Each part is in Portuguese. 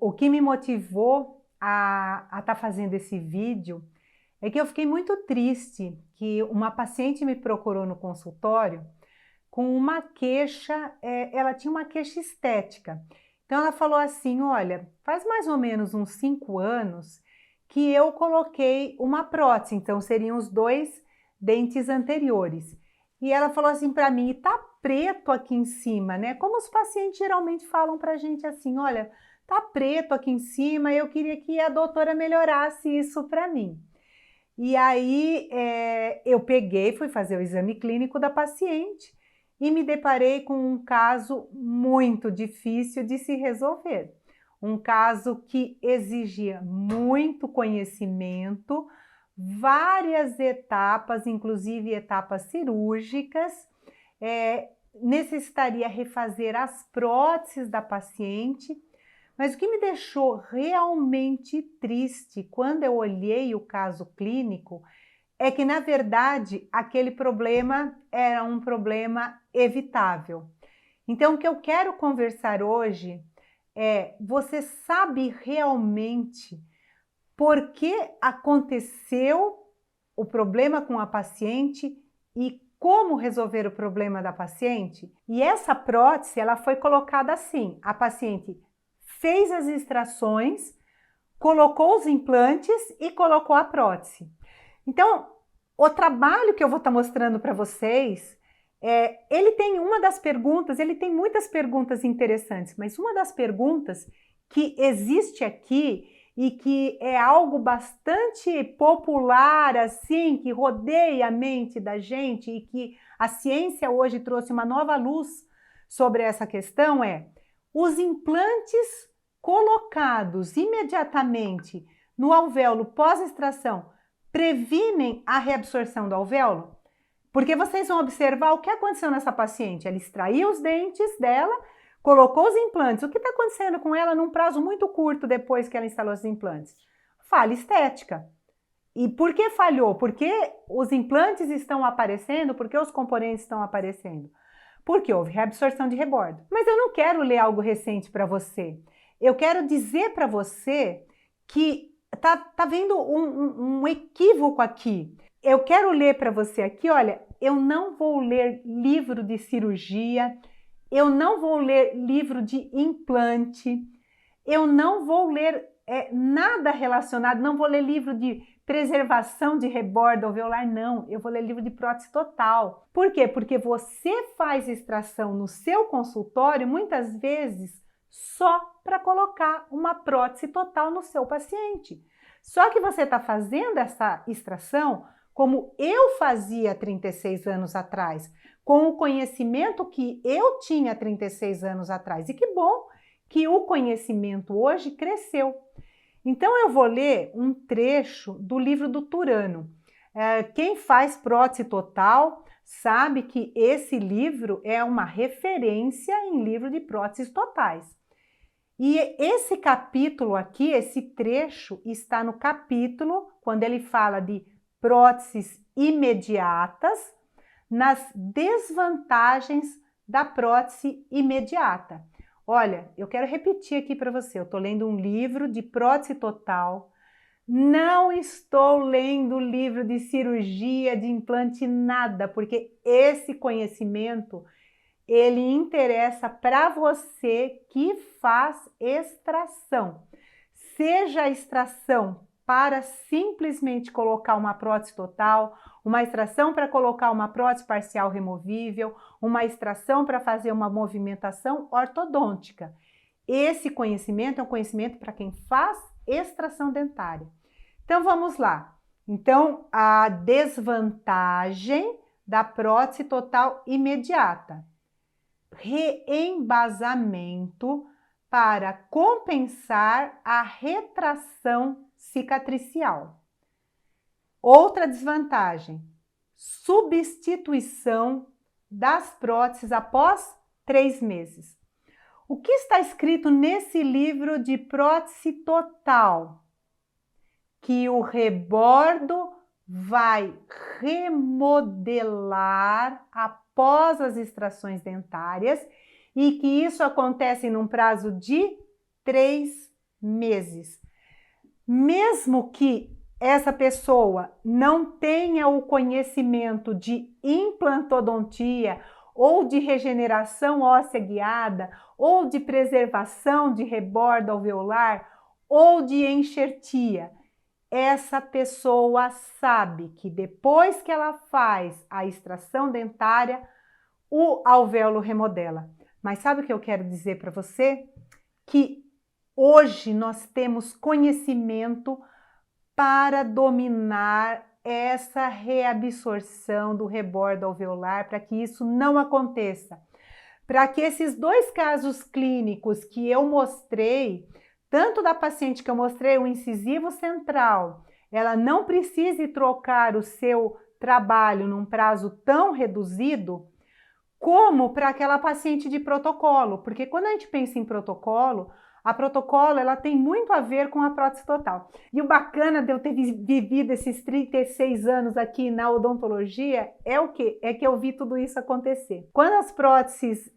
O que me motivou a estar fazendo esse vídeo é que eu fiquei muito triste que uma paciente me procurou no consultório com uma queixa, ela tinha uma queixa estética. Então ela falou assim, olha, faz mais ou menos uns 5 anos que eu coloquei uma prótese, então seriam os 2 dentes anteriores. E ela falou assim para mim, tá preto aqui em cima, né? Como os pacientes geralmente falam pra gente assim, olha, tá preto aqui em cima, eu queria que a doutora melhorasse isso para mim. E aí eu peguei, fui fazer o exame clínico da paciente e me deparei com um caso muito difícil de se resolver. Um caso que exigia muito conhecimento, várias etapas, inclusive etapas cirúrgicas, necessitaria refazer as próteses da paciente. Mas o que me deixou realmente triste quando eu olhei o caso clínico é que, na verdade, aquele problema era um problema evitável. Então, o que eu quero conversar hoje é: você sabe realmente por que aconteceu o problema com a paciente e como resolver o problema da paciente? E essa prótese, ela foi colocada assim: a paciente fez as extrações, colocou os implantes e colocou a prótese. Então, o trabalho que eu vou estar mostrando para vocês, ele tem uma das perguntas, ele tem muitas perguntas interessantes, mas uma das perguntas que existe aqui e que é algo bastante popular, assim, que rodeia a mente da gente e que a ciência hoje trouxe uma nova luz sobre essa questão os implantes colocados imediatamente no alvéolo pós-extração previnem a reabsorção do alvéolo? Porque vocês vão observar o que aconteceu nessa paciente. Ela extraiu os dentes dela, colocou os implantes. O que está acontecendo com ela num prazo muito curto depois que ela instalou os implantes? Falha estética. E por que falhou? Porque os implantes estão aparecendo? Porque os componentes estão aparecendo? Porque houve reabsorção de rebordo. Mas eu não quero ler algo recente para você. Eu quero dizer para você que tá havendo um equívoco aqui. Eu quero ler para você aqui, olha, eu não vou ler livro de cirurgia, eu não vou ler livro de implante, eu não vou ler nada relacionado, não vou ler livro de preservação de rebordo alveolar, não. Eu vou ler livro de prótese total. Por quê? Porque você faz extração no seu consultório, muitas vezes, só para colocar uma prótese total no seu paciente. Só que você está fazendo essa extração como eu fazia 36 anos atrás, com o conhecimento que eu tinha 36 anos atrás. E que bom que o conhecimento hoje cresceu. Então eu vou ler um trecho do livro do Turano. Quem faz prótese total sabe que esse livro é uma referência em livro de próteses totais. E esse capítulo aqui, esse trecho, está no capítulo quando ele fala de próteses imediatas, nas desvantagens da prótese imediata. Olha, eu quero repetir aqui para você, eu estou lendo um livro de prótese total, não estou lendo livro de cirurgia, de implante, nada, porque esse conhecimento, ele interessa para você que faz extração. Seja a extração para simplesmente colocar uma prótese total, uma extração para colocar uma prótese parcial removível, uma extração para fazer uma movimentação ortodôntica. Esse conhecimento é um conhecimento para quem faz extração dentária. Então vamos lá. Então, a desvantagem da prótese total imediata. Reembasamento para compensar a retração cicatricial. Outra desvantagem, substituição das próteses após 3 meses. O que está escrito nesse livro de prótese total? Que o rebordo vai remodelar após as extrações dentárias e que isso acontece num prazo de 3 meses. Mesmo que essa pessoa não tenha o conhecimento de implantodontia ou de regeneração óssea guiada ou de preservação de rebordo alveolar ou de enxertia, essa pessoa sabe que depois que ela faz a extração dentária, o alvéolo remodela. Mas sabe o que eu quero dizer para você? Que hoje nós temos conhecimento para dominar essa reabsorção do rebordo alveolar, para que isso não aconteça. Para que esses 2 casos clínicos que eu mostrei, tanto da paciente que eu mostrei o incisivo central, ela não precise trocar o seu trabalho num prazo tão reduzido, como para aquela paciente de protocolo, porque quando a gente pensa em protocolo, a protocolo ela tem muito a ver com a prótese total. E o bacana de eu ter vivido esses 36 anos aqui na odontologia é o quê? É que eu vi tudo isso acontecer. Quando as próteses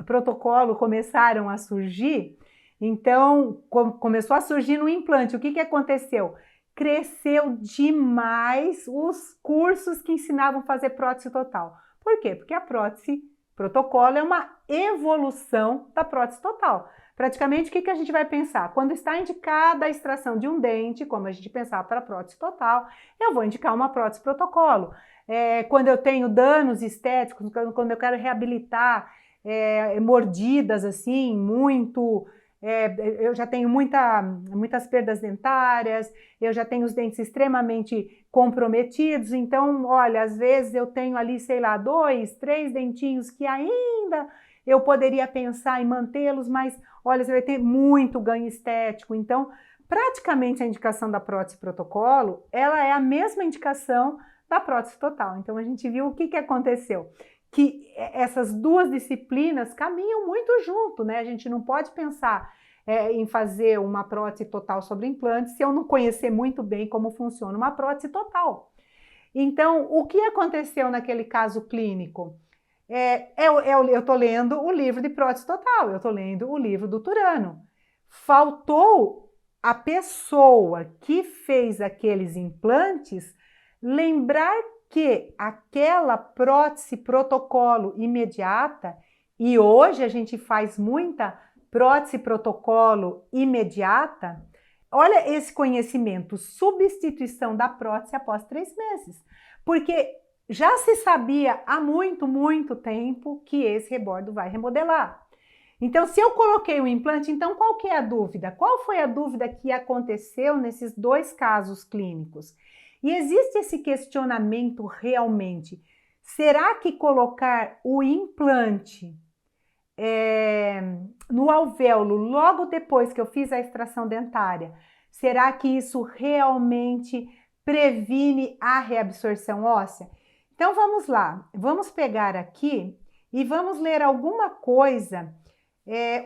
protocolo começaram a surgir, então começou a surgir no implante, o que aconteceu? Cresceu demais os cursos que ensinavam a fazer prótese total. Por quê? Porque a prótese protocolo é uma evolução da prótese total. Praticamente, o que a gente vai pensar? Quando está indicada a extração de um dente, como a gente pensar para a prótese total, eu vou indicar uma prótese protocolo. Quando eu tenho danos estéticos, quando eu quero reabilitar mordidas assim, eu já tenho muitas perdas dentárias, eu já tenho os dentes extremamente comprometidos, então, olha, às vezes eu tenho ali, sei lá, 2, 3 dentinhos que ainda eu poderia pensar em mantê-los, mas, olha, você vai ter muito ganho estético. Então, praticamente a indicação da prótese protocolo, ela é a mesma indicação da prótese total. Então, a gente viu o que aconteceu. Que essas 2 disciplinas caminham muito junto, né? A gente não pode pensar em fazer uma prótese total sobre implante se eu não conhecer muito bem como funciona uma prótese total. Então, o que aconteceu naquele caso clínico? Eu estou lendo o livro de prótese total, eu estou lendo o livro do Turano. Faltou a pessoa que fez aqueles implantes lembrar que aquela prótese protocolo imediata, e hoje a gente faz muita prótese protocolo imediata, olha esse conhecimento, substituição da prótese após 3 meses, porque já se sabia há muito tempo que esse rebordo vai remodelar. Então, se eu coloquei o implante, então qual que é a dúvida? Qual foi a dúvida que aconteceu nesses 2 casos clínicos? E existe esse questionamento realmente, será que colocar o implante no alvéolo logo depois que eu fiz a extração dentária, será que isso realmente previne a reabsorção óssea? Então vamos lá, vamos pegar aqui e vamos ler alguma coisa.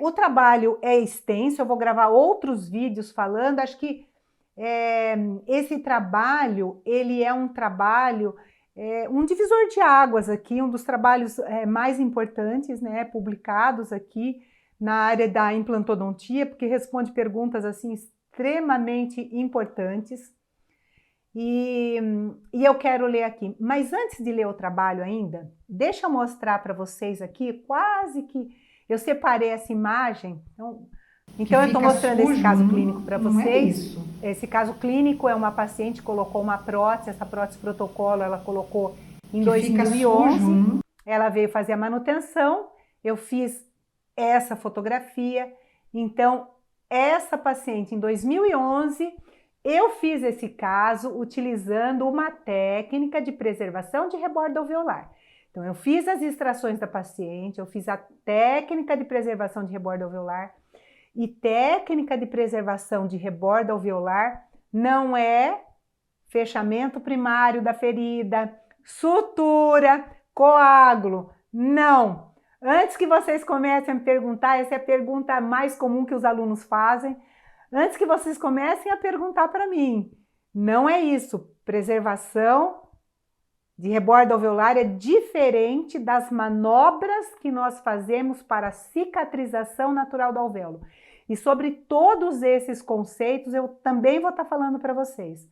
O trabalho é extenso, eu vou gravar outros vídeos falando, acho que esse trabalho, ele é um trabalho, um divisor de águas aqui, um dos trabalhos mais importantes, né, publicados aqui na área da implantodontia, porque responde perguntas assim extremamente importantes. E eu quero ler aqui, mas antes de ler o trabalho ainda, deixa eu mostrar para vocês aqui, quase que eu separei essa imagem, então eu estou mostrando sujo, esse caso clínico para vocês. Esse caso clínico é uma paciente que colocou uma prótese, essa prótese protocolo ela colocou em 2011, ela veio fazer a manutenção, eu fiz essa fotografia, então essa paciente em 2011, eu fiz esse caso utilizando uma técnica de preservação de rebordo alveolar. Então eu fiz as extrações da paciente, eu fiz a técnica de preservação de rebordo alveolar, e técnica de preservação de rebordo alveolar não é fechamento primário da ferida, sutura, coágulo, não. Antes que vocês comecem a me perguntar, essa é a pergunta mais comum que os alunos fazem, antes que vocês comecem a perguntar para mim, não é isso, preservação de rebordo alveolar é diferente das manobras que nós fazemos para a cicatrização natural do alvéolo. E sobre todos esses conceitos eu também vou estar falando para vocês.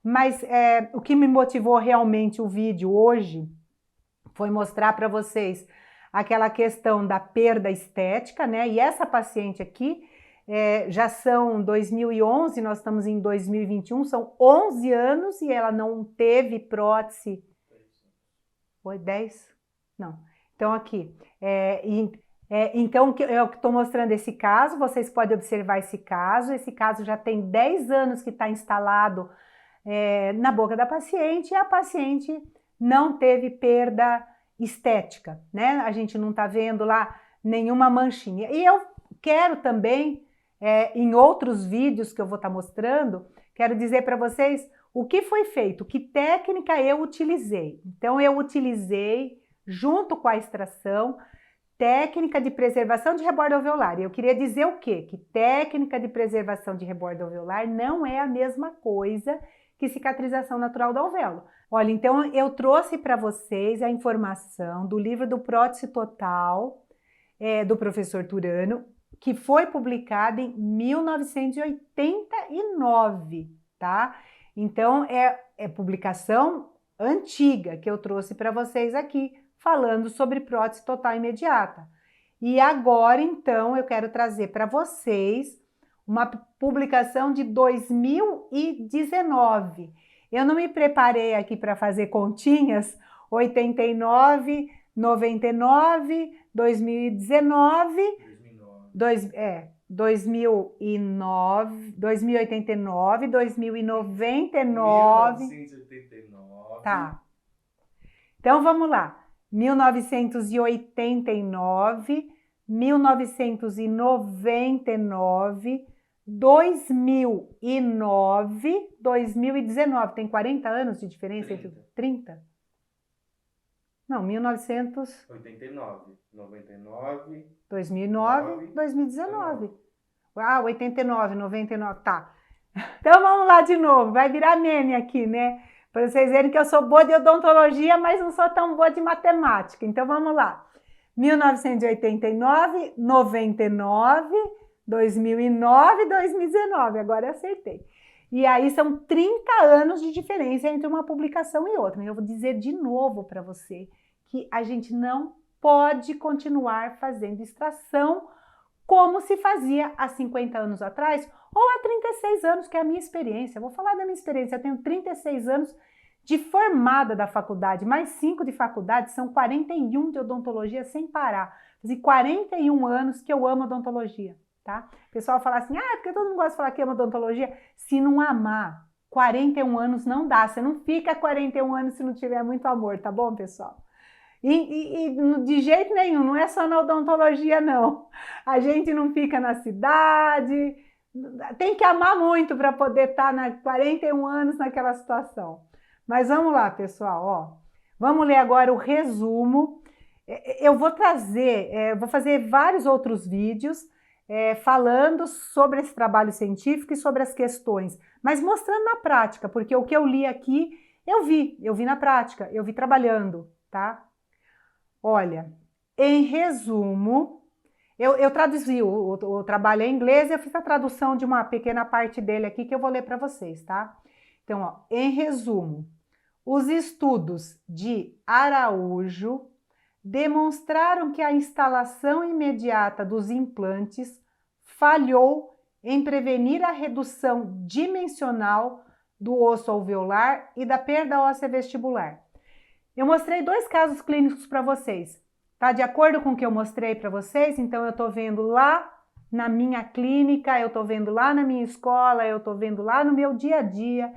Mas o que me motivou realmente o vídeo hoje foi mostrar para vocês aquela questão da perda estética, né? E essa paciente aqui, já são 2011, nós estamos em 2021, são 11 anos e ela não teve prótese. Foi 10? Não. Então aqui, então eu estou mostrando esse caso, vocês podem observar esse caso já tem 10 anos que está instalado na boca da paciente e a paciente não teve perda estética, né? A gente não está vendo lá nenhuma manchinha. E eu quero também, em outros vídeos que eu vou estar mostrando, quero dizer para vocês o que foi feito, que técnica eu utilizei. Então eu utilizei, junto com a extração, técnica de preservação de rebordo alveolar. E eu queria dizer o quê? Que técnica de preservação de rebordo alveolar não é a mesma coisa que cicatrização natural do alvéolo. Olha, então eu trouxe para vocês a informação do livro do Prótese Total, do professor Turano, que foi publicado em 1989, tá? Então é publicação antiga que eu trouxe para vocês aqui, falando sobre prótese total imediata. E agora, então, eu quero trazer para vocês uma publicação de 2019. Eu não me preparei aqui para fazer continhas, 89, 99, 2019, 2009, 2089, 2099. 1989. Tá. Então vamos lá. 1989, 1999, 2009, 2019. Tem 40 anos de diferença entre 30? Não, 1989, 99, 2009, 2019. Ah, 89, 99, tá. Então vamos lá de novo, vai virar meme aqui, né? Para vocês verem que eu sou boa de odontologia, mas não sou tão boa de matemática. Então vamos lá. 1989, 99, 2009, 2019. Agora eu acertei. E aí são 30 anos de diferença entre uma publicação e outra. Eu vou dizer de novo para você que a gente não pode continuar fazendo extração como se fazia há 50 anos atrás ou há 36 anos, que é a minha experiência. Eu vou falar da minha experiência. Eu tenho 36 anos de formada da faculdade, mais 5 de faculdade, são 41 de odontologia sem parar. Fazem 41 anos que eu amo odontologia, tá? O pessoal fala assim, porque todo mundo gosta de falar que ama odontologia. Se não amar, 41 anos não dá. Você não fica 41 anos se não tiver muito amor, tá bom, pessoal? E de jeito nenhum, não é só na odontologia, não. A gente não fica na cidade, tem que amar muito para poder estar 41 anos naquela situação. Mas vamos lá, pessoal, ó. Vamos ler agora o resumo. Eu vou vou fazer vários outros vídeos falando sobre esse trabalho científico e sobre as questões, mas mostrando na prática, porque o que eu li aqui, eu vi na prática, eu vi trabalhando, tá? Olha, em resumo, eu traduzi o trabalho em inglês e eu fiz a tradução de uma pequena parte dele aqui que eu vou ler para vocês, tá? Então, ó, em resumo, os estudos de Araújo demonstraram que a instalação imediata dos implantes falhou em prevenir a redução dimensional do osso alveolar e da perda óssea vestibular. Eu mostrei 2 casos clínicos para vocês, tá? De acordo com o que eu mostrei para vocês, então eu estou vendo lá na minha clínica, eu estou vendo lá na minha escola, eu estou vendo lá no meu dia a dia,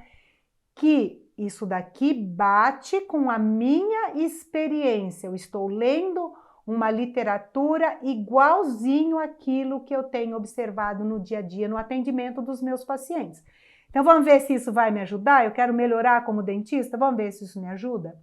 que isso daqui bate com a minha experiência. Eu estou lendo uma literatura igualzinho àquilo que eu tenho observado no dia a dia, no atendimento dos meus pacientes. Então vamos ver se isso vai me ajudar? Eu quero melhorar como dentista, vamos ver se isso me ajuda?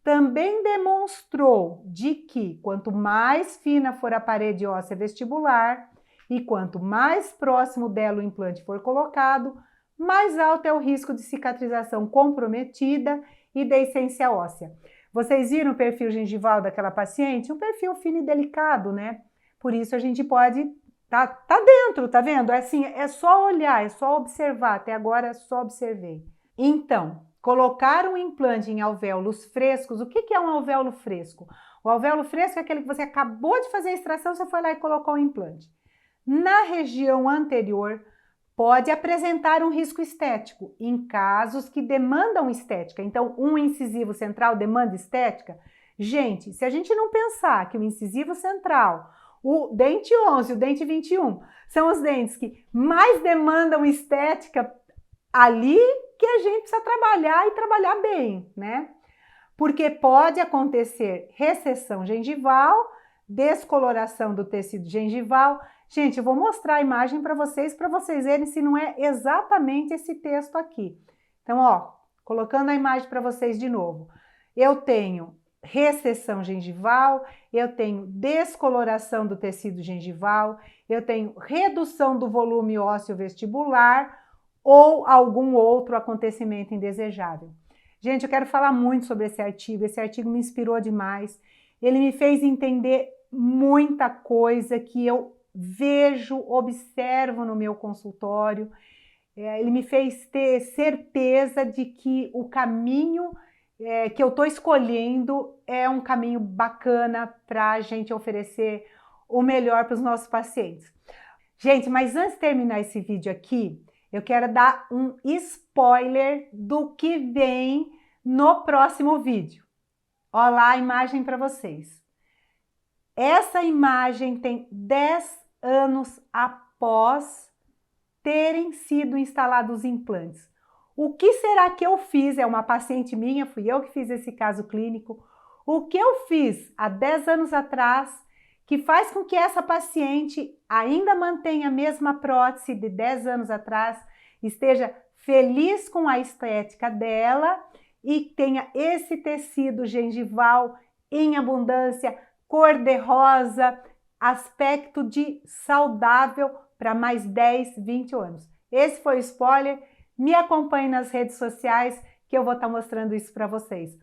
Também demonstrou de que quanto mais fina for a parede óssea vestibular e quanto mais próximo dela o implante for colocado, mais alto é o risco de cicatrização comprometida e deiscência óssea. Vocês viram o perfil gengival daquela paciente? Um perfil fino e delicado, né? Por isso a gente pode Tá dentro, tá vendo? É assim, é só olhar, é só observar. Até agora é só observei. Então, colocar um implante em alvéolos frescos. O que é um alvéolo fresco? O alvéolo fresco é aquele que você acabou de fazer a extração, você foi lá e colocou o implante. Na região anterior, pode apresentar um risco estético em casos que demandam estética. Então, um incisivo central demanda estética. Gente, se a gente não pensar que o incisivo central, o dente 11 e o dente 21 são os dentes que mais demandam estética, ali que a gente precisa trabalhar e trabalhar bem, né? Porque pode acontecer recessão gengival, descoloração do tecido gengival. Gente, eu vou mostrar a imagem para vocês verem se não é exatamente esse texto aqui. Então, ó, colocando a imagem para vocês de novo. Eu tenho recessão gengival, eu tenho descoloração do tecido gengival, eu tenho redução do volume ósseo vestibular ou algum outro acontecimento indesejável. Gente, eu quero falar muito sobre esse artigo me inspirou demais, ele me fez entender muita coisa que eu vejo, observo no meu consultório, ele me fez ter certeza de que o caminho que eu estou escolhendo é um caminho bacana para a gente oferecer o melhor para os nossos pacientes. Gente, mas antes de terminar esse vídeo aqui, eu quero dar um spoiler do que vem no próximo vídeo. Olha lá a imagem para vocês. Essa imagem tem 10 anos após terem sido instalados os implantes. O que será que eu fiz? É uma paciente minha, fui eu que fiz esse caso clínico. O que eu fiz há 10 anos atrás que faz com que essa paciente ainda mantenha a mesma prótese de 10 anos atrás, esteja feliz com a estética dela e tenha esse tecido gengival em abundância, cor de rosa, aspecto de saudável para mais 10, 20 anos. Esse foi o spoiler. Me acompanhe nas redes sociais que eu vou estar mostrando isso para vocês.